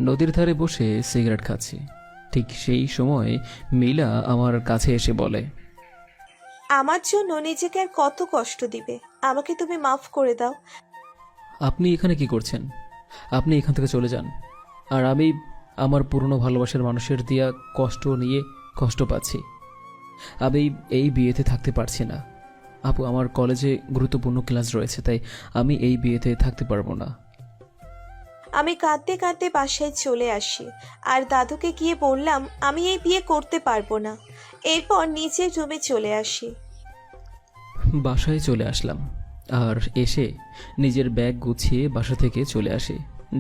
নদীর ধারে বসে সিগারেট খাচ্ছি। ঠিক সেই সময় মিলা আমার কাছে এসে বলে, আমার জন্য নিজেকে আর কত কষ্ট দিবে, আমাকে তুমি মাফ করে দাও। আপনি এখানে কি করছেন? আপনি এখান থেকে চলে যান। আর আমি আমার পুরনো ভালোবাসার মানুষের দিয়া কষ্ট নিয়ে কষ্ট পাচ্ছি। আমি এই বিয়েতে থাকতে পারছি না। আপু, আমার কলেজে গুরুত্বপূর্ণ ক্লাস রয়েছে, তাই আমি এই বিয়েতে থাকতে পারবো না। আমি কাঁদতে কাঁদতে বাসায় চলে আসি আর দাদুকে গিয়ে বললাম আমি এই বিয়ে করতে পারবো না। এরপর নিচের রুমে চলে আসি। বাসায় চলে আসলাম আর এসে নিজের ব্যাগ গুছিয়ে বাসা থেকে চলে আসি।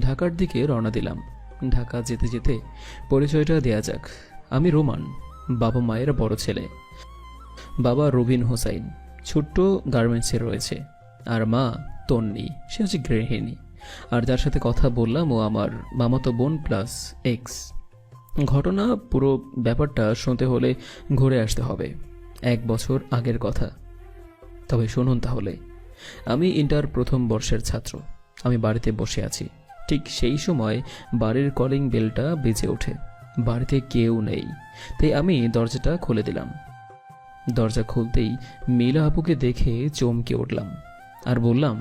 ঢাকার দিকে রওনা দিলাম। ঢাকা যেতে যেতে পরিচয়টা দেয়া যাক। আমি রোমান, বাবা মায়ের বড় ছেলে। বাবা রবিন হোসাইন ছোট্ট গার্মেন্টসে রয়েছে, আর মা তন্নি, সে হচ্ছে গৃহিণী। আর যার সাথে কথা বললাম ও আমার মামাতো বোন প্লাস এক্স। ঘটনা পুরো ব্যাপারটা শুনতে হলে ঘুরে আসতে হবে 1 বছর আগের কথা। তবে শুনুন তাহলে। আমি ইন্টার প্রথম বর্ষের ছাত্র। আমি বাড়িতে বসে আছি। ঠিক সেই সময় বাড়ির কলিং বেলটা বেজে ওঠে। বাড়িতে কেউ নেই, তাই আমি দরজাটা খুলে দিলাম। দরজা খুলতেই মিলা আপুকে দেখে চমকে উঠলাম আর বললাম,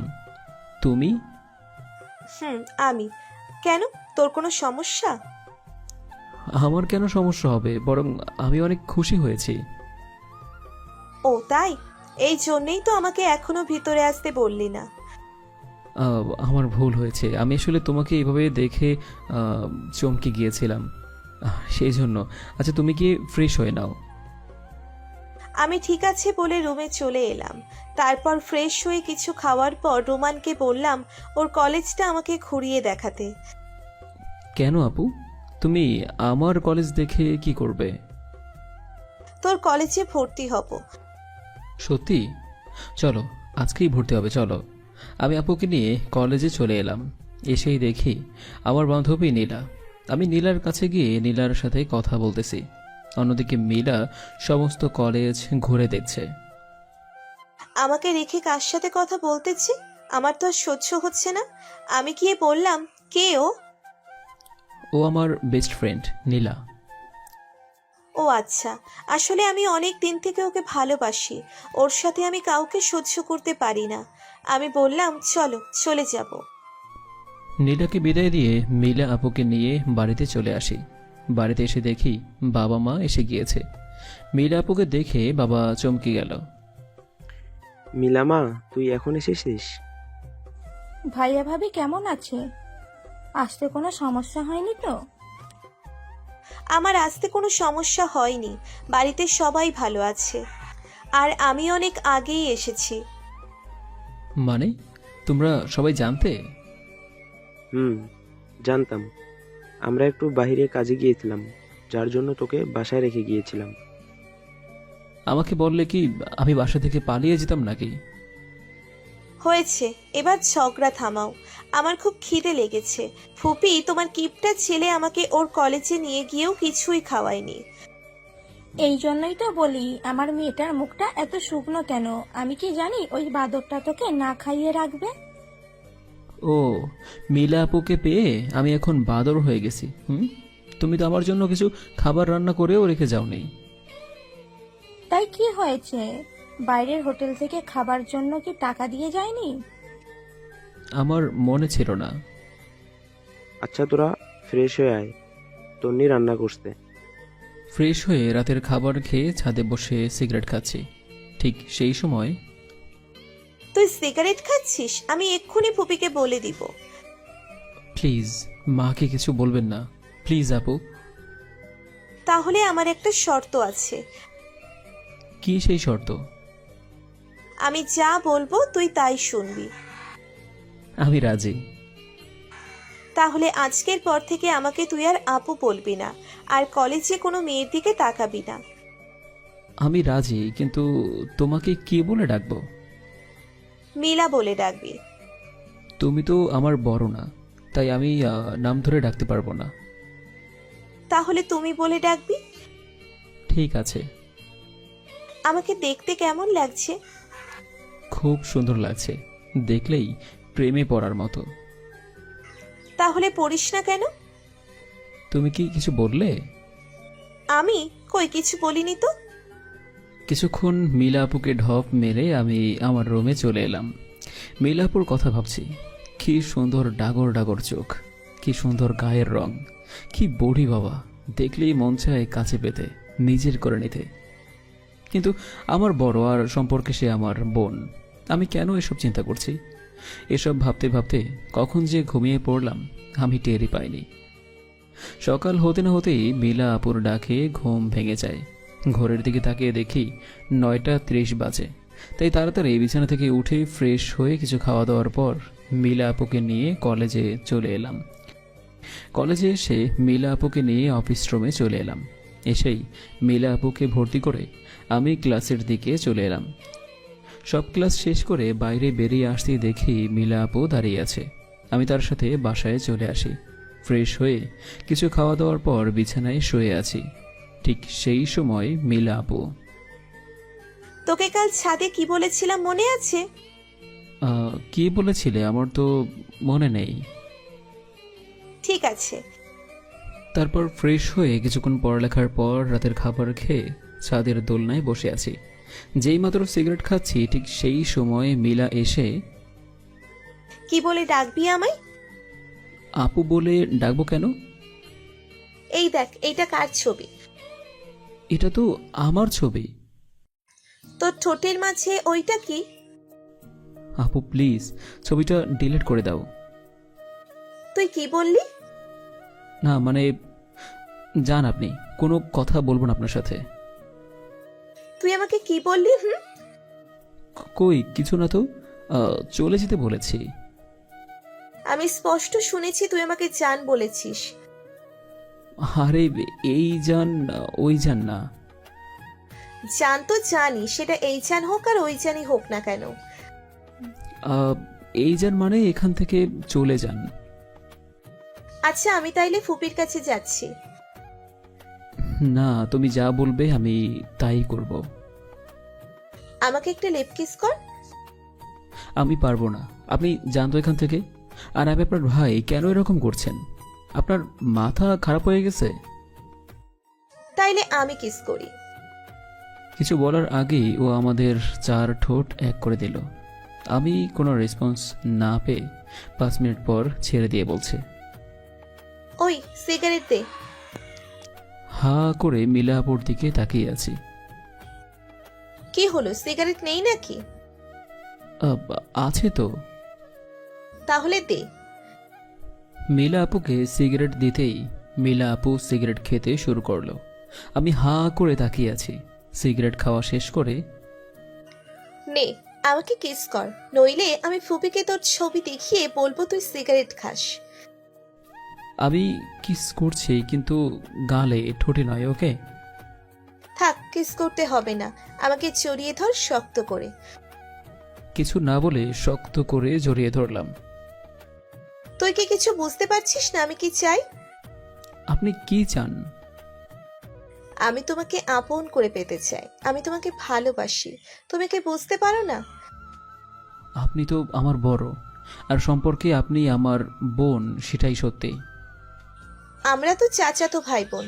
তুমি? আমি। কেন, তোর কোনো সমস্যা? আমার কেন সমস্যা হবে, বরং আমি অনেক খুশি হয়েছি। ও তাই? এই জন্যই তো আমাকে এখনো ভিতরে আসতে বললি না। আমার ভুল হয়েছে। আমি আসলে তোমাকে এইভাবে দেখে চমকে গিয়েছিলাম, সেই জন্য। আচ্ছা, তুমি কি ফ্রেশ হয়ে নাও। আমি ঠিক আছে বলে রুমে চলে এলাম। তারপর ফ্রেশ হয়ে কিছু খাওয়ার পর রোমানকে বললাম ওর কলেজটা আমাকে ঘুরিয়ে দেখাতে। কেন আপু, তুমি আমার কলেজ দেখে কি করবে? তোর কলেজে ভর্তি হব। সত্যি? চলো, আজকেই ভর্তি হবে, চলো। আমি আপুকে নিয়ে কলেজে চলে এলাম। এসেই দেখি আমার বান্ধবী নীলা। আমি নীলার কাছে গিয়ে নীলার সাথে কথা বলতেছি। অন্যদিকে মিলা সমস্ত কলেজ ঘুরে দেখছে। আমাকে রেখে কার সাথে কথা বলতেছি? আমার তো আর সহ্য হচ্ছে না। আমি গিয়ে বললাম, কে ও? ও আমার বেস্ট ফ্রেন্ড নীলা। ও আচ্ছা। আসলে আমি অনেক দিন থেকে ওকে ভালোবাসি। ওর সাথে আমি কাউকে সহ্য করতে পারি না। আমি বললাম চলো, চলে যাব। নীলাকে বিদায় দিয়ে মিলা আপুকে নিয়ে বাড়িতে চলে আসি। বাড়িতে এসে দেখি বাবা মা এসে গিয়েছে। মিলা আপুকে দেখে বাবা চমকে গেল। মিলামা, তুই এখন এসেছিস? ভাইয়া ভাবি কেমন আছে? আসতে কোনো সমস্যা হয়নি তো? আমার আসতে কোনো সমস্যা হয়নি। বাড়িতে সবাই ভালো আছে। আর আমি অনেক আগেই এসেছি। মানে, তোমরা সবাই জানতে? জানতাম। আমরা একটু বাইরে কাজে গিয়েছিলাম, যার জন্য তোকে বাসায় রেখে গিয়েছিলাম। আমাকে বললে কি আমি বাসা থেকে পালিয়ে যেতাম নাকি? হয়েছে, এবার ঝগড়া থামাও। আমার খুব খিদে লেগেছে। ফুপি তোমার কিপটা ছেলে আমাকে ওর কলেজে নিয়ে গিয়েও কিছুই খাওয়ায়নি। এই জন্যই তো বলি আমার মেয়েটার মুখটা এত শুকনো কেন। আমি কি জানি ওই বাদরটা তোকে না খাইয়ে রাখবে। ও, মিলা আপুকে পেয়ে আমি এখন বাদর হয়ে গেছি? তুমি তো আমার জন্য কিছু খাবার রান্না করেও রেখে যাওনি। তাই কি হয়েছে? বাইরের হোটেল থেকে খাবার জন্য কি টাকা দিয়ে যায়নি? আমার মনে ছিল না। আচ্ছা, তোরা ফ্রেশ হয়ে আয়, তন্নি রান্না করতে। ফ্রেশ হয়ে রাতের খাবার খেয়ে ছাদে বসে সিগারেট খাচ্ছি। ঠিক সেই সময়, তুই সিগারেট খাচ্ছিস? আমি এক্ষুনি ফুপিকে বলে দিব। প্লিজ মাকে কিছু বলবেন না, প্লিজ আপু। তাহলে আমার একটা শর্ত আছে। কি সেই শর্ত? আমি যা বলবো তুই তাই শুনবি। আমি রাজি। তাহলে আজকের পর থেকে আমাকে তুই আর আপু বলবি না, আর কলেজে কোনো মেয়ের দিকে তাকাবি না। আমি রাজি, কিন্তু তোমাকে কি বলে ডাকবো? মিলা বলে ডাকবি। তুমি তো আমার বড় না, তাই আমি নাম ধরে ডাকতে পারবো না। তাহলে তুমি বলে ডাকবি। ঠিক আছে। আমাকে দেখতে কেমন লাগছে? খুব সুন্দর লাগছে, দেখলেই প্রেমে পড়ার মতো। তাহলে পড়িস না কেন? তুমি কি কিছু বললে? আমি কই কিছু বলিনি তো। কিছুক্ষণ মিলা আপুকে ঢপ মেরে আমি আমার রুমে চলে এলাম। মিলা আপুর কথা ভাবছি। কি সুন্দর ডাগর ডাগর চোখ, কি সুন্দর গায়ের রং, কি বড়ি বাবা, দেখলেই মন চায় কাছে পেতে, নিজের করে নিতে। কিন্তু আমার বড় আর সম্পর্কে সে আমার বোন। আমি কেন এসব চিন্তা করছি? এসব ভাবতে ভাবতে কখন যে ঘুমিয়ে পড়লাম আমি টেরই পাইনি। সকাল হতে না হতেই মিলা আপুর ডাকে ঘুম ভেঙে যায়। ঘরের দিকে তাকিয়ে দেখি 9:30 বাজে। তাই তাড়াতাড়ি বিছানা থেকে উঠে ফ্রেশ হয়ে কিছু খাওয়া দাওয়ার পর মিলা আপুকে নিয়ে কলেজে চলে এলাম। কলেজে এসে মিলা আপুকে নিয়ে অফিস রুমে চলে এলাম। এসেই মিলা আপুকে ভর্তি করে আমি ক্লাসের দিকে চলে এলাম। সব ক্লাস শেষ করে বাইরে বেরিয়ে আসতেই দেখি মিলা আপু দাঁড়িয়ে আছে। আমি তার সাথে বাসায় চলে আসি। ফ্রেশ হয়ে কিছু খাওয়া দাওয়ার পর বিছানায় শুয়ে আছি। ঠিক সেই সময় মিলা আপু, তোকে কাল ছাদে কি বলেছিলাম মনে আছে? কি বলেছিলে? আমার তো মনে নেই। ঠিক আছে। তারপর ফ্রেশ হয়ে কিছুক্ষণ পড়ালেখার পর রাতের খাবার খেয়ে ছাদের দোলনায় বসে আছি। যেই মাত্র সিগারেট খাচ্ছি ঠিক সেই সময় মিলা এসে, কি বলে ডাকবি আমায়? আপু বলে ডাকবো কেন? এই দেখ, এইটা কার ছবি? এটা তো আমার ছবি। তোর ঠোঁটের মাঝে ওইটা কি? আপু প্লিজ ছবিটা ডিলিট করে দাও। তুই কি বললি? না মানে, যান আপনি, কোনো কথা বলবো না আপনার সাথে। তুই আমাকে কি বললি? কই কিছু না তো, চলে যেতে বলেছি। আমি স্পষ্ট শুনেছি তুই আমাকে জান বলেছিস। আরে এই যান ওই যান না। জান তো জানি, সেটা এই জান হোক আর ওই জানই হোক না কেন। এই যান মানে এখান থেকে চলে যান। আচ্ছা, আমি তাইলে ফুপির কাছে যাচ্ছি। না, তুমি যা বলবে আমি তাই করব। আমাকে একটা লিপ কিস কর। আমি পারবো না, আপনি যান তো এখান থেকে। আর আমি আপনার ভাই, কেন এরকম করছেন? আপনার মাথা খারাপ হয়ে গেছে? তাইলে আমি কিস করি। কিছু বলার আগেই ও আমাদের 4 ঠোঁট এক করে দিল। আমি কোনো রেসপন্স না পেয়ে 5 মিনিট পর ছেড়ে দিয়ে বলছে, ওই সিগারেট দে। হা করে মিলা আপুর দিকে তাকিয়ে আছি। কি হলো, সিগারেট নেই নাকি? আছে তো। তাহলে দে। মিলা আপুকে সিগারেট দিতেই মিলা আপু সিগারেট খেতে শুরু করলো। আমি হা করে তাকিয়ে আছি। সিগারেট খাওয়া শেষ করে, নে, আমাকে কিস কর, নইলে আমি ফুপিকে তোর ছবি দেখিয়ে বলবো তুই সিগারেট খাস। আমি কিস করছি কিন্তু গালে, ঠোঁটে নয়, ওকে? থাক, কিস করতে হবে না, আমাকে জড়িয়ে ধর শক্ত করে। কিছু না বলে শক্ত করে জড়িয়ে ধরলাম। তুই কি কিছু বুঝতে পারছিস না আমি কি চাই? আপনি কি চান? আমি তোমাকে আপন করে পেতে চাই, আমি তোমাকে ভালোবাসি। তুমি কি বুঝতে পারো না? আপনি তো আমার বড়, আর সম্পর্কে আপনি আমার বোন, সেটাই সত্যি। আমরা তো চাচাতো ভাই বোন,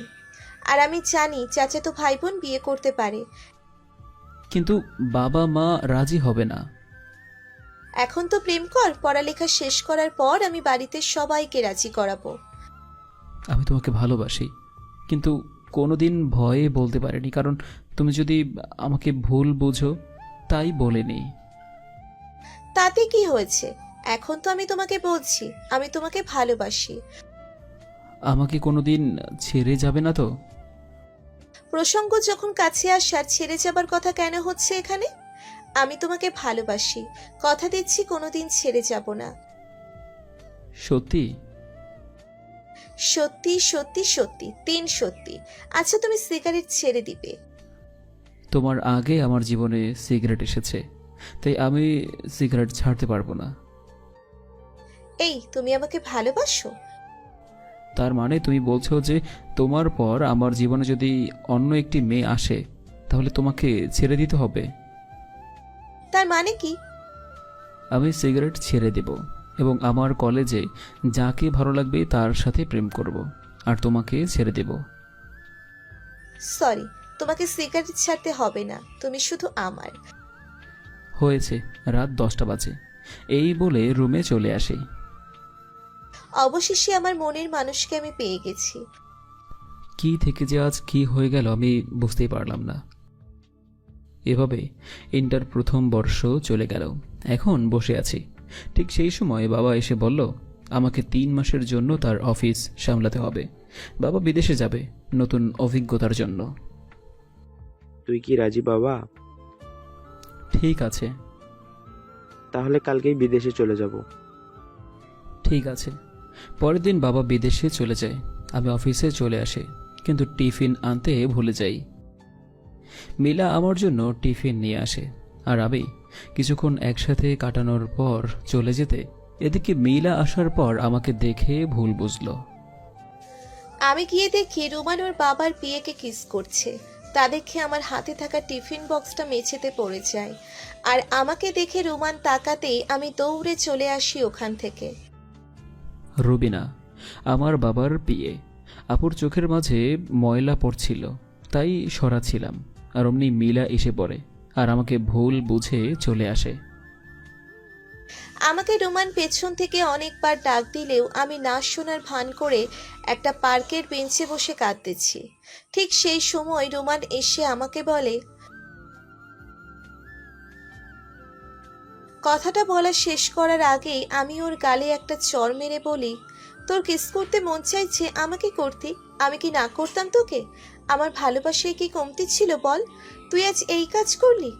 আর আমি জানি চাচাতো ভাই বোন বিয়ে করতে পারে। কিন্তু বাবা মা রাজি হবে না। এখন তো প্রেম কর, পড়ালেখা শেষ করার পর আমি বাড়িতে সবাইকে রাজি করাবো। আমি তোমাকে ভালোবাসি, কিন্তু কোনোদিন ভয়ে বলতে পারিনি, কারণ তুমি যদি আমাকে ভুল বুঝো, তাই বলিনি। তাতে কি হয়েছে? এখন তো আমি তোমাকে বলছি আমি তোমাকে ভালোবাসি। আমাকে কোনোদিন ছেড়ে যাবে না তো? প্রসঙ্গ যখন কাছে আসার, ছেড়ে যাবার কথা কেন হচ্ছে এখানে? আমি তোমাকে ভালোবাসি, কথা দিচ্ছি কোনোদিন ছেড়ে যাব না। সত্যি? সত্যি সত্যি সত্যি, 3 সত্যি। আচ্ছা, তুমি সিগারেট ছেড়ে দিবে? তোমার আগে আমার জীবনে সিগারেট এসেছে, তাই আমি সিগারেট ছাড়তে পারবো না। এই, তুমি আমাকে ভালোবাসো? তার মানে তুমি বলছো যে তোমার পর আমার জীবনে যদি অন্য একটি মেয়ে আসে, তাহলে তোমাকে ছেড়ে দিতে হবে? তার মানে কি? আমি সিগারেট ছেড়ে দেব এবং আমার কলেজে যাকে ভালো লাগবে তার সাথে প্রেম করব। আর তোমাকে ছেড়ে দেব। সরি, তোমাকে সিগারেট ছাড়তে হবে না, তুমি শুধু আমার। হয়েছে, রাত 10টা বাজে। এই বলে রুমে চলে আসি। অবশেষে আমার মনের মানুষকে আমি পেয়ে গেছি। কি থেকে যে আজ কি হয়ে গেল আমি বুঝতেই পারলাম না। এভাবে ইন্টার প্রথম বর্ষ চলে গেল। এখন বসে আছি। ঠিক সেই সময় বাবা এসে বলল আমাকে 3 মাসের জন্য তার অফিস সামলাতে হবে। বাবা বিদেশে যাবে নতুন অভিজ্ঞতার জন্য। তুই কি রাজি বাবা? ঠিক আছে। তাহলে কালকেই বিদেশে চলে যাব। ঠিক আছে। পরের দিন বাবা বিদেশে চলে যায়। আমি অফিসে চলে আসি, কিন্তু টিফিন আনতে ভুলে যাই। মিলা আমার জন্য টিফিন নিয়ে আসে, আর আমি কিছুক্ষণ একসাথে কাটানোর পর চলে যেতে এদিকে মিলা আসার পর আমাকে দেখে ভুল বুঝলো। আমি গিয়ে দেখি রুমান ওর বাবার বিয়েকে কিস করছে। তা দেখে আমার হাতে থাকা টিফিন বক্সটা মেঝেতে পড়ে যায়, আর আমাকে দেখে রুমান তাকাতেই আমি দৌড়ে চলে আসি ওখান থেকে। রুবিনা, আমার বাবার বিয়ে। আপুর চোখের মাঝে ময়লা পড়ছিল, তাই সরাচ্ছিলাম, আর অমনি মিলা এসে পড়ে আর আমাকে ভুল বুঝে চলে আসে। আমাকে রুমান পেছন থেকে অনেকবার ডাক দিলেও আমি না শোনার ভান করে একটা পার্কের বেঞ্চে বসে কাঁদতেছি। ঠিক সেই সময় রুমান এসে আমাকে বলে, কথাটা বলা শেষ করার আগেই আমি ওর গালে একটা চড় মেরে বলি, তোর কিস করতে মন চাইছে, আমাকে করতি, আমি কি না করতাম তোকে? আমার ভালোবাসায় কি কমতি ছিল বল? তুই আজ এই কাজ করলি।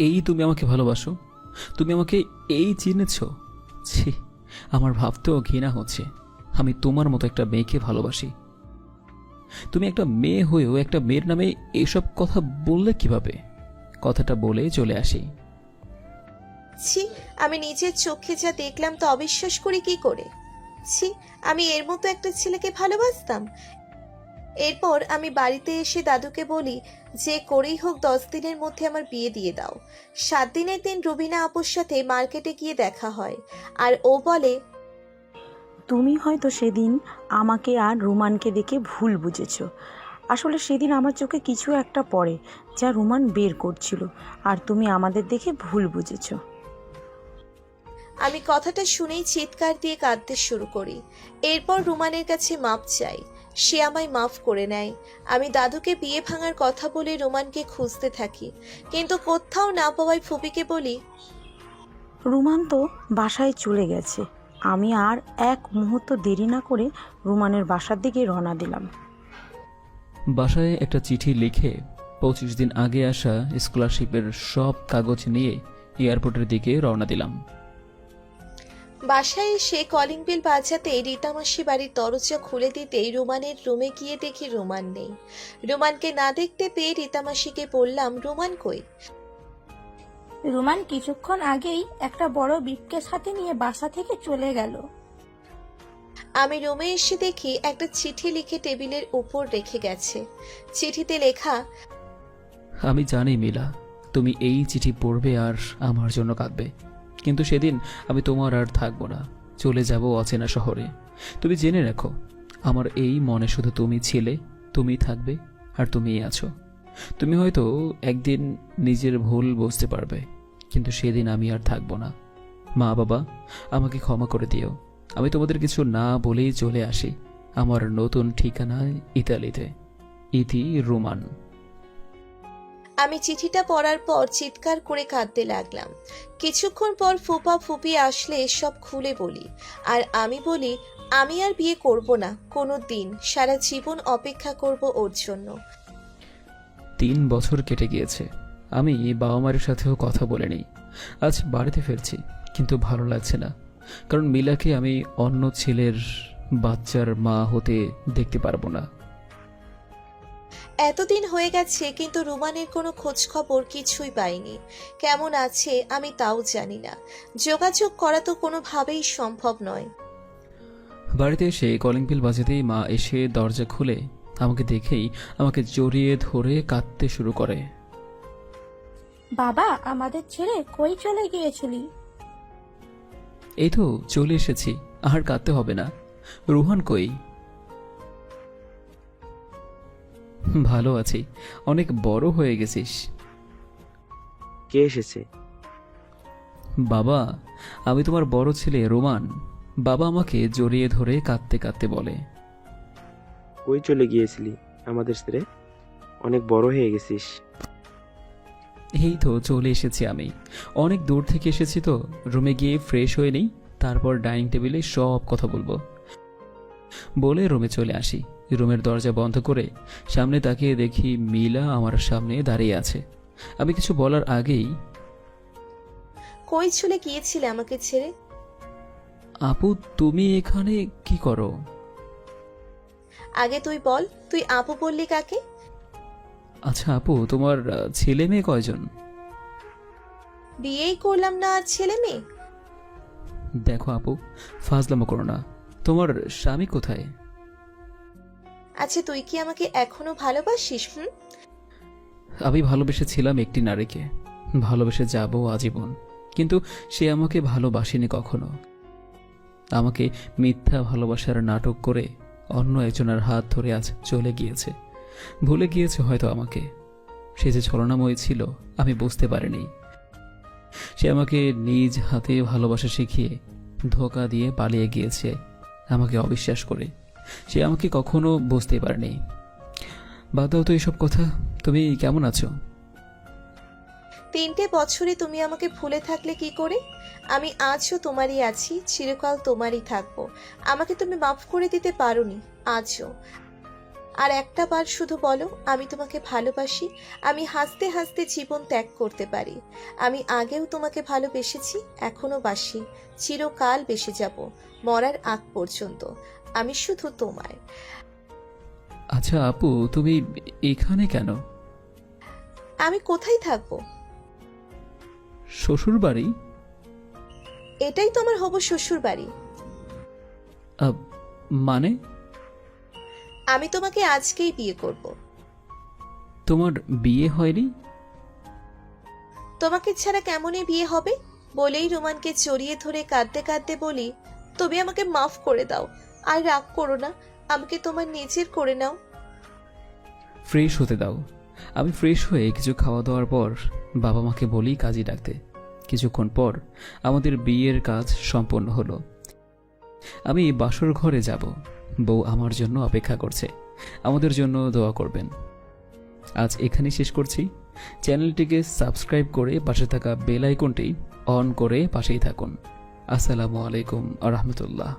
এই তুমি আমাকে ভালোবাসো? তুমি আমাকে এই চিনেছ? ছি, আমার ভাবতেও ঘৃণা হচ্ছে। আমি তোমার মতো একটা মেয়েকে ভালোবাসি। তুমি একটা মেয়ে হয়েও একটা মেয়ের নামে এসব কথা বললে কিভাবে? কথাটা বলে চলে আসি। ছি, আমি নিজের চোখে যা দেখলাম তা অবিশ্বাস করি কি করে? ছি, আমি এর মতো একটা ছেলেকে ভালোবাসতাম। এরপর আমি বাড়িতে এসে দাদুকে বলি, যে করেই হোক 10 দিনের মধ্যে আমার বিয়ে দিয়ে দাও। 7 দিনের দিন রুবিনা আপুর সাথে মার্কেটে গিয়ে দেখা হয়, আর ও বলে, তুমি হয়তো সেদিন আমাকে আর রোমানকে দেখে ভুল বুঝেছ। আসলে সেদিন আমার চোখে কিছু একটা পড়ে যা রোমান বের করছিল, আর তুমি আমাদের দেখে ভুল বুঝেছ। আমি কথাটা শুনেই চিৎকার দিয়ে কাঁদতে শুরু করি। এরপর রুমানের কাছে মাপ চাই, সে আমায় মাফ করে নেয়। আমি দাদুকে বিয়ে ভাঙার কথা বলে রুমানকে খুঁজতে থাকি, কিন্তু কোথাও না পাওয়ায় ফুপিকে বলি, রোমান তো বাসায় চলে গেছে। আমি আর এক মুহূর্ত দেরি না করে রোমানের বাসার দিকে রওনা দিলাম। বাসায় একটা চিঠি লিখে 25 দিন আগে আসা স্কলারশিপের সব কাগজ নিয়ে এয়ারপোর্টের দিকে রওনা দিলাম। বাসায় এসে কলিং বেল বাজাতেই রীতামাসি বাড়ির দরজা খুলে দিতেই রোমানের রুমে গিয়ে দেখি রোমান নেই। রোমানকে না দেখতে পেয়ে রীতামাসিকে বললাম, রোমান কই? রোমান কিছুক্ষণ আগেই একটা বড় ব্রিফকেস হাতে নিয়ে বাসা থেকে চলে গেল। আমি রুমে এসে দেখি একটা চিঠি লিখে টেবিলের উপর রেখে গেছে। চিঠিতে লেখা, আমি জানি মিলা, তুমি এই চিঠি পড়বে আর আমার জন্য কাঁদবে, কিন্তু সেদিন আমি তোমার আর থাকবো না, চলে যাব অচেনা শহরে। তুমি জেনে রাখো, আমার এই মনে শুধু তুমি ছিলে, তুমি থাকবে, আর তুমিই আছো। তুমি হয়তো একদিন নিজের ভুল বুঝতে পারবে, কিন্তু সেদিন আমি আর থাকবো না। মা বাবা, আমাকে ক্ষমা করে দিও। আমি তোমাদের কিছু না বলেই চলে আসি আমার নতুন ঠিকানায় ইতালিতে। ইতি, রোমান। আমি চিঠিটা পড়ার পর চিৎকার করে কাঁদতে লাগলাম। কিছুক্ষণ পর ফুপা ফুপি আসলে সব খুলে বলি, আর আমি বলি, আমি আর বিয়ে করব না কোনো দিন, সারা জীবন অপেক্ষা করব ওর জন্য। 3 বছর কেটে গিয়েছে, আমি বাবা মায়ের সাথেও কথা বলিনি। আজ বাড়িতে ফিরছি, কিন্তু ভালো লাগছে না, কারণ মিলাকে আমি অন্য ছেলের বাচ্চার মা হতে দেখতে পারবো না। এতদিন হয়ে গেছে, কিন্তু রুমানের কোনো খোঁজ খবর কিছুই পাইনি। কেমন আছে আমি তাও জানি না। যোগাযোগ করা তো কোনোভাবেই সম্ভব নয়। বাড়িতে এসে কলিং বেল বাজাতেই মা এসে দরজা খুলে আমাকে দেখেই আমাকে জড়িয়ে ধরে কাঁদতে শুরু করে। বাবা, আমাদের ছেড়ে কই চলে গিয়েছিলি? এই তো চলে এসেছি, আর কাঁদতে হবে না। রোহান কই? ভালো আছি, অনেক বড় হয়ে গেছিস। কে এসেছে? বাবা, আমি তোমার বড় ছেলে রোমান। বাবা আমাকে জড়িয়ে ধরে কাঁদতে কাঁদতে বলে। কই চলে গিয়েছিলি আমাদের ছেড়ে? অনেক বড় হয়ে গেছিস। এই তো চলে এসেছি আমি, অনেক দূর থেকে এসেছি তো। রুমে গিয়ে ফ্রেশ হয়ে নেই, তারপর ডাইনিং টেবিলে সব কথা বলবো বলে রুমে চলে আসি। রুমের দরজা বন্ধ করে সামনে তাকিয়ে দেখি মিলা আমার সামনে দাঁড়িয়ে আছে। আমি কিছু বলার আগেই, কই চলে গিয়েছিলে আমাকে ছেড়ে? আপু তুমি এখানে কি করো? আগে তুই বল, তুই আপু বললি কাকে? আচ্ছা আপু, তোমার ছেলে মেয়ে কয়জন? বিয়েই করলাম না আর ছেলে মেয়ে? দেখো আপু, ফাজলামো করো না। তোমার স্বামী কোথায়? আচ্ছা তুই কি আমাকে এখনো ভালোবাসিস? আমি ভালোবেসেছিলাম একটি নারীকে, ভালোবেসে যাব আজীবন, কিন্তু সে আমাকে ভালোবাসেনি কখনো। আমাকে মিথ্যা ভালোবাসার নাটক করে অন্য একজনের হাত ধরে আজ চলে গিয়েছে। ভুলে গিয়েছে হয়তো আমাকে। সে যে ছলনাময়ী ছিল আমি বুঝতে পারিনি। সে আমাকে নিজ হাতে ভালোবাসা শিখিয়ে ধোঁকা দিয়ে পালিয়ে গিয়েছে আমাকে অবিশ্বাস করে। সে আমাকে কখনো বুঝতে পারেনি। বাদ দাও তো এইসব কথা। তুমি কেমন আছো? 3টে বছরে তুমি আমাকে ভুলে থাকলে কি করে? আমি আজও তোমারই আছি, চিরকাল তোমারই থাকবো। আমাকে তুমি মাফ করে দিতে পারোনি আজও। আর একটা বার শুধু বলো, আমি তোমাকে ভালোবাসি। আমি হাসতে হাসতে জীবন ত্যাগ করতে পারি। আমি আগেও তোমাকে ভালোবেসেছি, এখনো বাসি, চিরকাল বেসে যাব, মরার আগ পর্যন্ত। আমি শুধু তোমার। আচ্ছা আপু, তুমি এখানে কেন? আমি কোথায় থাকবো? শ্বশুর বাড়ি? এটাই তো আমার হবু শ্বশুর বাড়ি। মানে? আমি তোমাকে আজকেই বিয়ে করব। তোমার বিয়ে হয়নি? তোমাকে ছাড়া কেমনই বিয়ে হবে? বলেই রোমানকে জড়িয়ে ধরে কাঁদতে কাঁদতে বলি, তুমি আমাকে মাফ করে দাও, আর রাগ করো না, আমাকে তোমার নিজের করে নাও। ফ্রেশ হতে দাও। আমি ফ্রেশ হয়ে কিছু খাওয়া দাওয়ার পর বাবা মাকে বলি কাজে ডাকতে। কিছুক্ষণ পর আমাদের বিয়ের কাজ সম্পন্ন হলো। আমি বাসর ঘরে যাব। বউ আমার জন্য অপেক্ষা করছে। আমাদের জন্য দোয়া করবেন। আজ এখানেই শেষ করছি। চ্যানেলটিকে সাবস্ক্রাইব করে পাশে থাকা বেল আইকনটি অন করে পাশেই থাকুন। আসসালামু আলাইকুম ওয়া রাহমাতুল্লাহ।